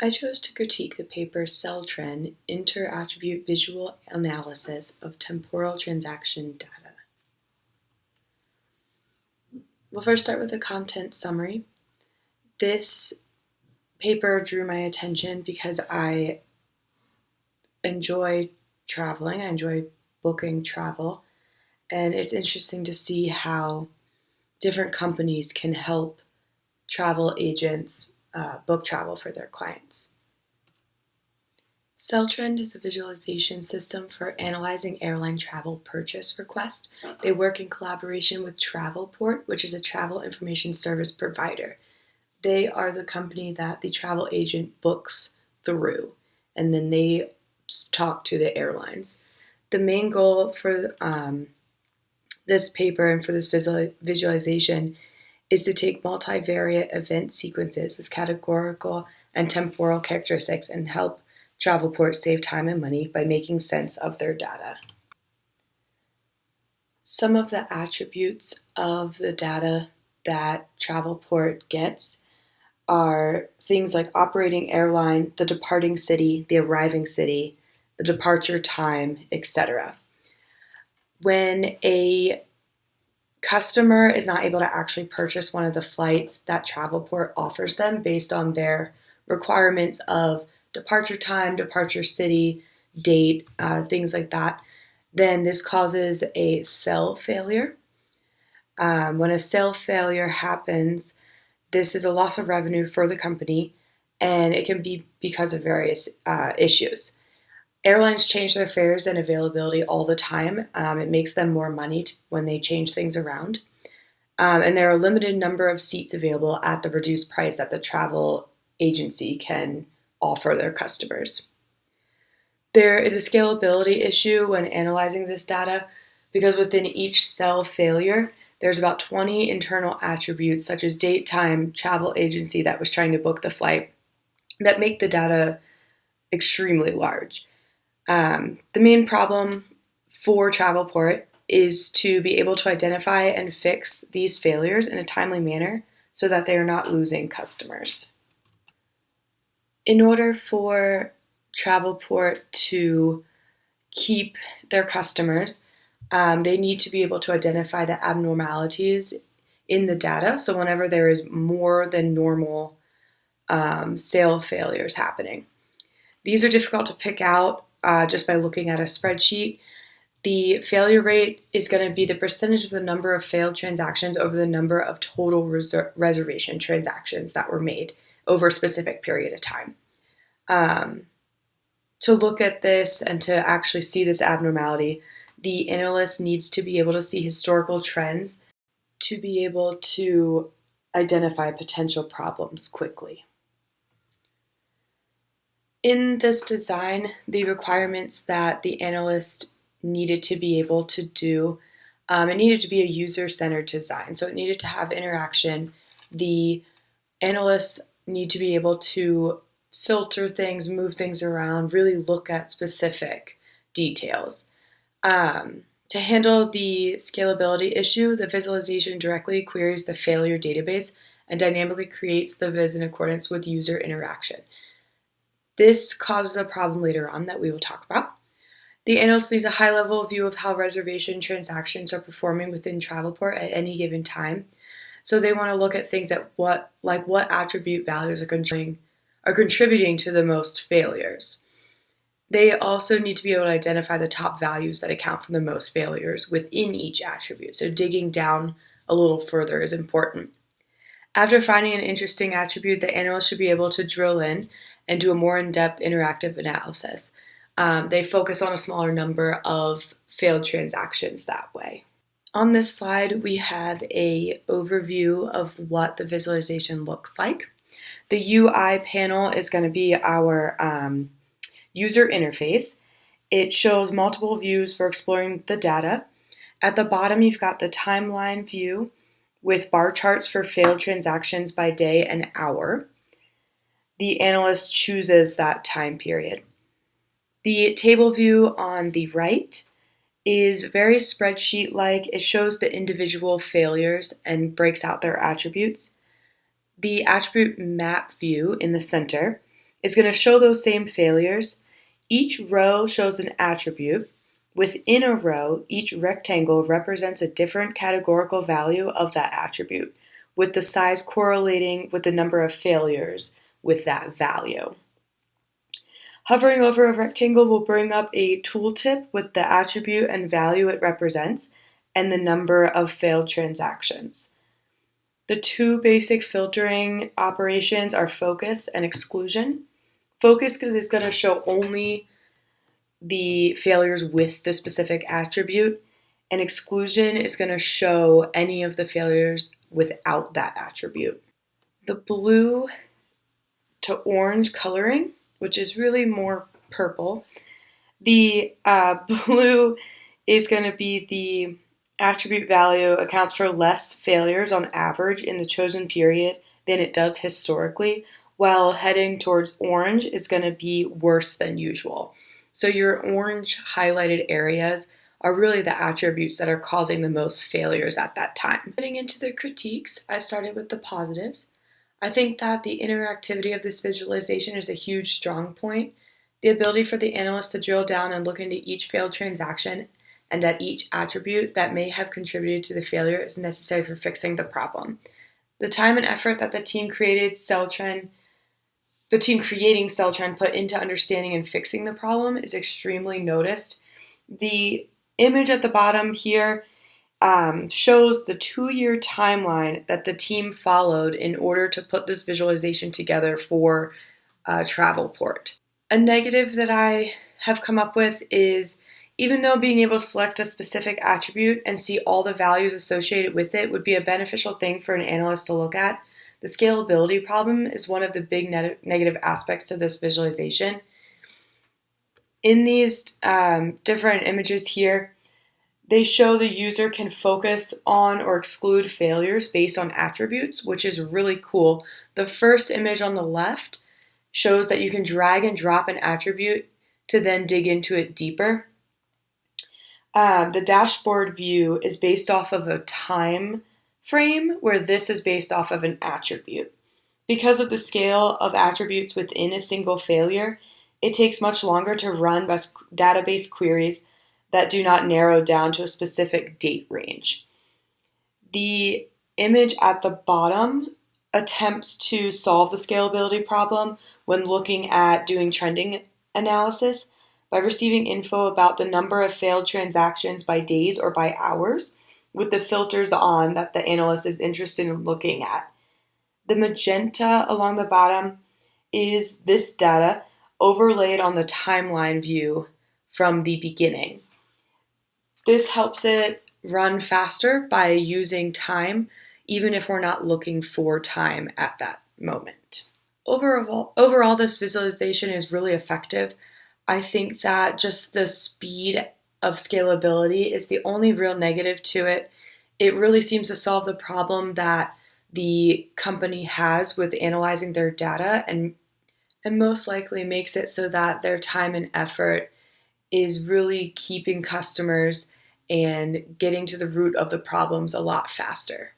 I chose to critique the paper Cell Trend Inter-Attribute Visual Analysis of Temporal Transaction Data. We'll first start with the content summary. This paper drew my attention because I enjoy traveling, I enjoy booking travel, and it's interesting to see how different companies can help travel agents book travel for their clients. CellTrend is a visualization system for analyzing airline travel purchase requests. They work in collaboration with Travelport, which is a travel information service provider. They are the company that the travel agent books through, and then they talk to the airlines. The main goal for this paper and for this visualization is to take multivariate event sequences with categorical and temporal characteristics and help Travelport save time and money by making sense of their data. Some of the attributes of the data that Travelport gets are things like operating airline, the departing city, the arriving city, the departure time, etc. When a customer is not able to actually purchase one of the flights that Travelport offers them based on their requirements of departure time, departure city, date, things like that, then this causes a cell failure. When a cell failure happens, this is a loss of revenue for the company, and it can be because of various issues. Airlines change their fares and availability all the time. It makes them more money when they change things around. And there are a limited number of seats available at the reduced price that the travel agency can offer their customers. There is a scalability issue when analyzing this data because within each cell failure, there's about 20 internal attributes such as date, time, travel agency that was trying to book the flight that make the data extremely large. The main problem for Travelport is to be able to identify and fix these failures in a timely manner so that they are not losing customers. In order for Travelport to keep their customers, they need to be able to identify the abnormalities in the data. So whenever there is more than normal sale failures happening. These are difficult to pick out just by looking at a spreadsheet. The failure rate is going to be the percentage of the number of failed transactions over the number of total reservation transactions that were made over a specific period of time. To look at this and to actually see this abnormality, the analyst needs to be able to see historical trends to be able to identify potential problems quickly. In this design, the requirements that the analyst needed to be able to do, it needed to be a user-centered design. So it needed to have interaction. The analysts need to be able to filter things, move things around, really look at specific details. To handle the scalability issue, the visualization directly queries the failure database and dynamically creates the viz in accordance with user interaction. This causes a problem later on that we will talk about. The analyst needs a high-level view of how reservation transactions are performing within Travelport at any given time. So they want to look at things at what attribute values are contributing to the most failures. They also need to be able to identify the top values that account for the most failures within each attribute. So digging down a little further is important. After finding an interesting attribute, the analyst should be able to drill in and do a more in-depth interactive analysis. They focus on a smaller number of failed transactions that way. On this slide, we have an overview of what the visualization looks like. The UI panel is going to be our user interface. It shows multiple views for exploring the data. At the bottom, you've got the timeline view with bar charts for failed transactions by day and hour. The analyst chooses that time period. The table view on the right is very spreadsheet-like. It shows the individual failures and breaks out their attributes. The attribute map view in the center is going to show those same failures. Each row shows an attribute. Within a row, each rectangle represents a different categorical value of that attribute, with the size correlating with the number of failures with that value. Hovering over a rectangle will bring up a tooltip with the attribute and value it represents and the number of failed transactions. The two basic filtering operations are focus and exclusion. Focus is going to show only the failures with the specific attribute, and exclusion is going to show any of the failures without that attribute. The blue to orange coloring, which is really more purple, the blue is going to be the attribute value accounts for less failures on average in the chosen period than it does historically, while heading towards orange is going to be worse than usual. So your orange highlighted areas are really the attributes that are causing the most failures at that time. Getting into the critiques, I started with the positives. I think that the interactivity of this visualization is a huge strong point. The ability for the analyst to drill down and look into each failed transaction and at each attribute that may have contributed to the failure is necessary for fixing the problem. The time and effort that the team creating CellTrend put into understanding and fixing the problem is extremely noticed. The image at the bottom here shows the 2-year timeline that the team followed in order to put this visualization together for Travelport. A negative that I have come up with is, even though being able to select a specific attribute and see all the values associated with it would be a beneficial thing for an analyst to look at, the scalability problem is one of the big negative aspects to this visualization. In these different images here, they show the user can focus on or exclude failures based on attributes, which is really cool. The first image on the left shows that you can drag and drop an attribute to then dig into it deeper. The dashboard view is based off of a time frame, where this is based off of an attribute. Because of the scale of attributes within a single failure, it takes much longer to run database queries that do not narrow down to a specific date range. The image at the bottom attempts to solve the scalability problem when looking at doing trending analysis by receiving info about the number of failed transactions by days or by hours, with the filters on that the analyst is interested in looking at. The magenta along the bottom is this data overlaid on the timeline view from the beginning. This helps it run faster by using time, even if we're not looking for time at that moment. Overall, this visualization is really effective. I think that just the speed of scalability is the only real negative to it. It really seems to solve the problem that the company has with analyzing their data, and most likely makes it so that their time and effort is really keeping customers and getting to the root of the problems a lot faster.